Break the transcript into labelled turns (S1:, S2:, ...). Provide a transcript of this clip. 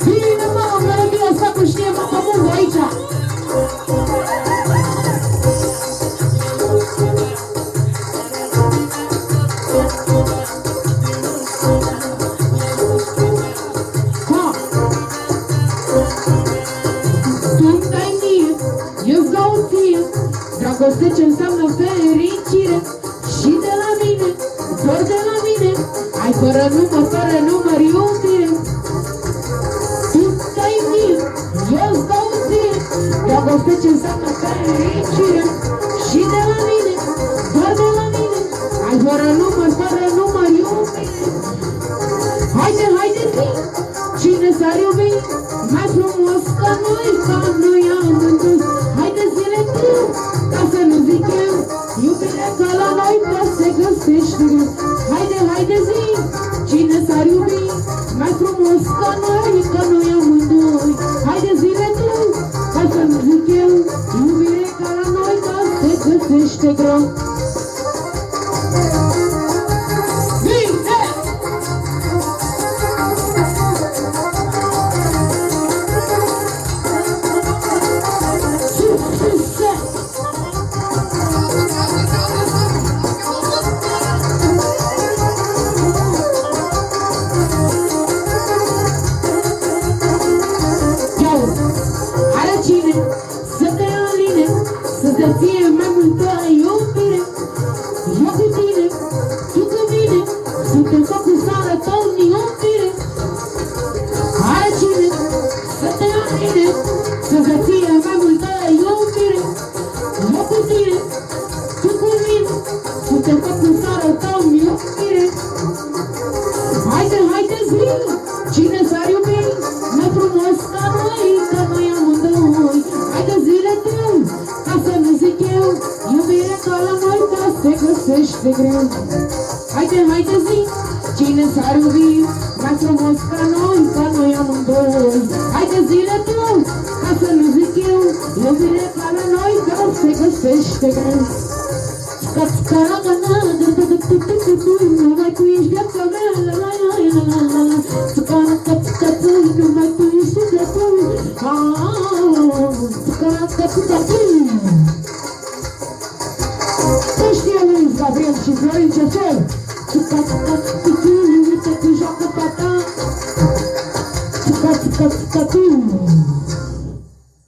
S1: Bine, mă, melodia asta că știe Macamundo aici. Ha! Tu-mi dai mie, eu-ți dau ție, dragoste ce înseamnă fericire. Și de la mine, doar de la mine, ai fără număr iubire. Tu-mi dai mie, eu-ți dau ție, dragoste ce înseamnă fericire. Și de la mine, doar de la mine, ai fără număr iubire. Haide, haide, zi, cine s-ar iubi mai frumos ca noi amândoi. Haide, zile tu, ca să nu zic eu, iubire ca la noi tot se găsește greu. Haide, haide, zi, cine s-ar iubi mai frumos ca noi amândoi. Haide, zile tu, ca să nu zic eu, iubire ca la noi tot se găsește greu. Să fie mai multă iubire. Eu cu tine, tu cu mine, suntem focul să arătăm iubire. Are cine să te aline, să fie mai multă iubire. Eu cu tine, tu cu mine, suntem focul să arătăm iubire. Haide, haide, zi, cine s-ar iubi mai frumos ca noi amândoi. Haide, zile tu, ca să nu zic eu, iubire ca la noi ca se găsește greu. Haide, haide, zi, cine s-ar iubi mai frumos ca noi amândoi. Haide, zile tu, ca să nu zic eu, iubire ca la noi ca se găsește greu. Numai tu ești viața mea, numai tu ești sufletul. Să știe Luis Gabriel și Florin Cecel. Uite, tu joacă tata.